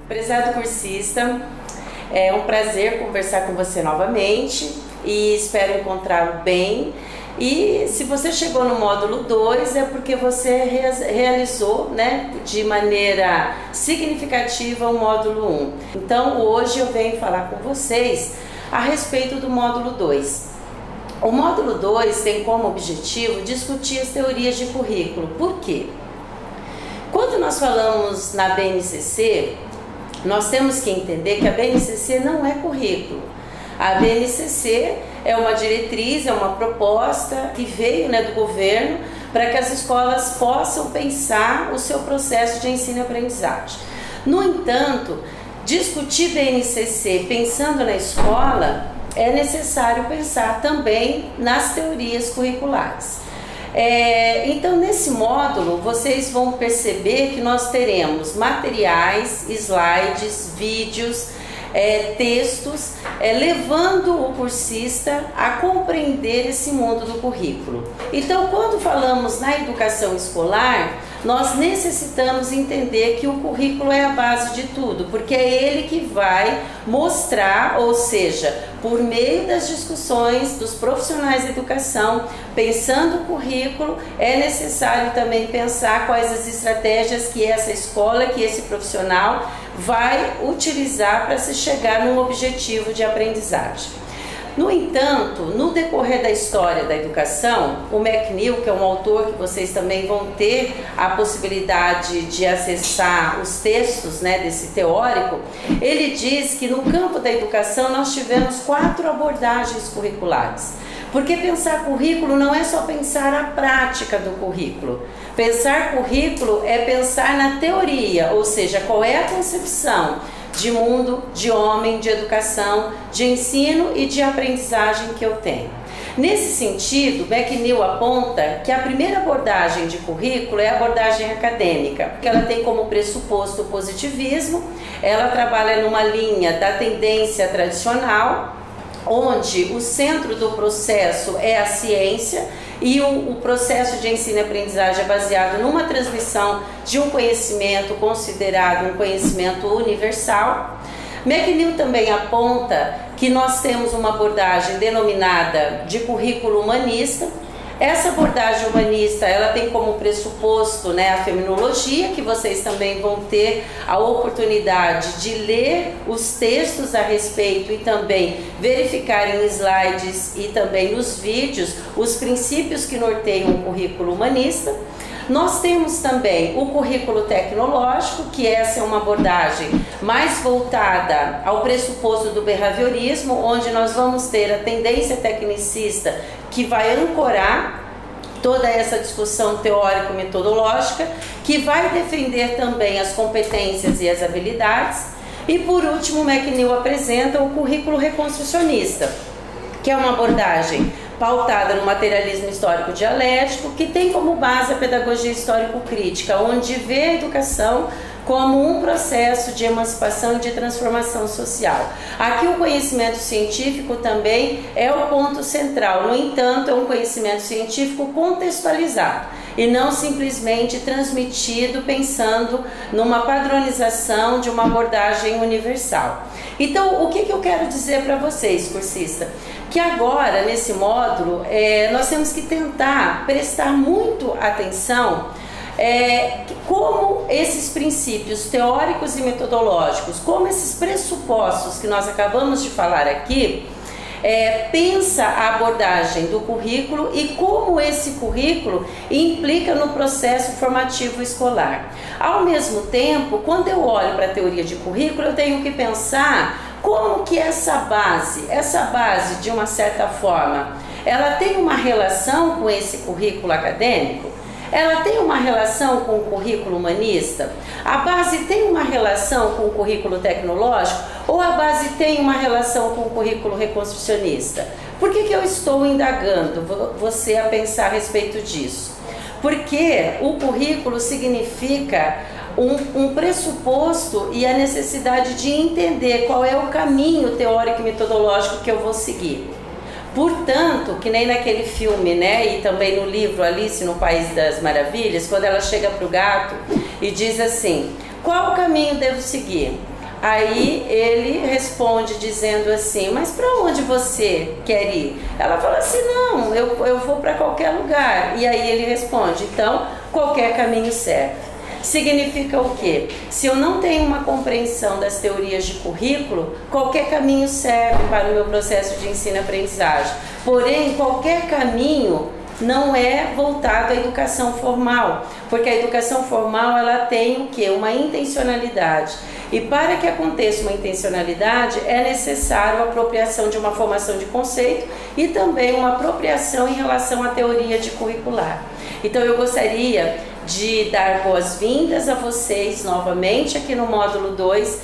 Prezado cursista, é um prazer conversar com você novamente e espero encontrá-lo bem. E se você chegou no módulo 2 é porque você realizou, de maneira significativa o módulo 1. Então hoje eu venho falar com vocês a respeito do módulo 2. O módulo 2 tem como objetivo discutir as teorias de currículo. Por quê? Quando nós falamos na BNCC, nós temos que entender que a BNCC não é currículo. A BNCC é uma diretriz, é uma proposta que veio do governo para que as escolas possam pensar o seu processo de ensino e aprendizagem. No entanto, discutir BNCC pensando na escola é necessário pensar também nas teorias curriculares. Então, nesse módulo, vocês vão perceber que nós teremos materiais, slides, vídeos, textos, levando o cursista a compreender esse mundo do currículo. Então, quando falamos na educação escolar, nós necessitamos entender que o currículo é a base de tudo, porque é ele que vai mostrar, ou seja, por meio das discussões dos profissionais da educação, pensando o currículo, é necessário também pensar quais as estratégias que essa escola, que esse profissional vai utilizar para se chegar num objetivo de aprendizagem. No entanto, no decorrer da história da educação, o McNeill, que é um autor que vocês também vão ter a possibilidade de acessar os textos desse teórico, ele diz que no campo da educação nós tivemos 4 abordagens curriculares. Porque pensar currículo não é só pensar a prática do currículo. Pensar currículo é pensar na teoria, ou seja, qual é a concepção de mundo, de homem, de educação, de ensino e de aprendizagem que eu tenho. Nesse sentido, McNeill aponta que a primeira abordagem de currículo é a abordagem acadêmica, que ela tem como pressuposto o positivismo, ela trabalha numa linha da tendência tradicional, onde o centro do processo é a ciência e o processo de ensino e aprendizagem é baseado numa transmissão de um conhecimento considerado um conhecimento universal. McNeill também aponta que nós temos uma abordagem denominada de currículo humanista. Essa abordagem humanista, ela tem como pressuposto a fenomenologia, que vocês também vão ter a oportunidade de ler os textos a respeito e também verificar em slides e também nos vídeos os princípios que norteiam o currículo humanista. Nós temos também o currículo tecnológico, que essa é uma abordagem mais voltada ao pressuposto do behaviorismo, onde nós vamos ter a tendência tecnicista que vai ancorar toda essa discussão teórico-metodológica, que vai defender também as competências e as habilidades. E por último, McNeill apresenta o currículo reconstrucionista, que é uma abordagem pautada no materialismo histórico dialético, que tem como base a pedagogia histórico-crítica, onde vê a educação como um processo de emancipação e de transformação social. Aqui o conhecimento científico também é o ponto central, no entanto é um conhecimento científico contextualizado e não simplesmente transmitido pensando numa padronização de uma abordagem universal. Então, o que eu quero dizer para vocês, cursista? Que agora, nesse módulo, nós temos que tentar prestar muito atenção como esses princípios teóricos e metodológicos, como esses pressupostos que nós acabamos de falar aqui, pensa a abordagem do currículo e como esse currículo implica no processo formativo escolar. Ao mesmo tempo, quando eu olho para a teoria de currículo, eu tenho que pensar como que essa base de uma certa forma, ela tem uma relação com esse currículo acadêmico? Ela tem uma relação com o currículo humanista? A base tem uma relação com o currículo tecnológico? Ou a base tem uma relação com o currículo reconstrucionista? Por que eu estou indagando você a pensar a respeito disso? Porque o currículo significa um pressuposto e a necessidade de entender qual é o caminho teórico e metodológico que eu vou seguir. Portanto, que nem naquele filme, e também no livro Alice no País das Maravilhas, quando ela chega para o gato e diz assim: qual o caminho devo seguir? Aí ele responde dizendo assim, mas para onde você quer ir? Ela fala assim, não, eu vou para qualquer lugar. E aí ele responde, então qualquer caminho serve. Significa o quê? Se eu não tenho uma compreensão das teorias de currículo, qualquer caminho serve para o meu processo de ensino-aprendizagem. Porém, qualquer caminho não é voltado à educação formal, porque a educação formal ela tem o quê? Uma intencionalidade. E para que aconteça uma intencionalidade, é necessário a apropriação de uma formação de conceito e também uma apropriação em relação à teoria de curricular. Então eu gostaria de dar boas-vindas a vocês novamente aqui no módulo 2,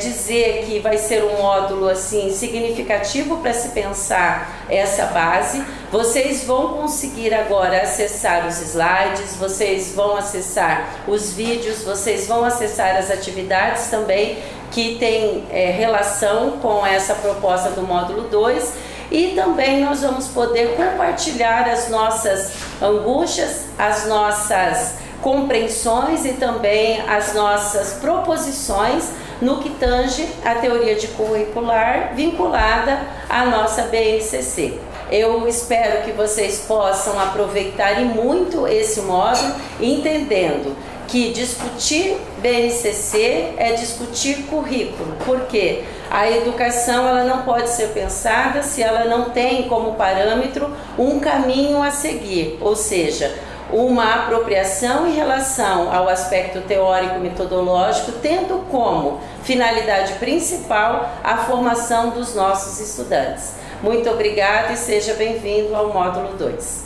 dizer que vai ser um módulo assim significativo para se pensar essa base. Vocês vão conseguir agora acessar os slides, vocês vão acessar os vídeos, vocês vão acessar as atividades também que tem relação com essa proposta do módulo 2. E também nós vamos poder compartilhar as nossas angústias, as nossas compreensões e também as nossas proposições no que tange a teoria de curricular vinculada à nossa BNCC. Eu espero que vocês possam aproveitar e muito esse módulo, entendendo que discutir BNCC é discutir currículo, porque a educação ela não pode ser pensada se ela não tem como parâmetro um caminho a seguir, ou seja, uma apropriação em relação ao aspecto teórico-metodológico, tendo como finalidade principal a formação dos nossos estudantes. Muito obrigada e seja bem-vindo ao módulo 2.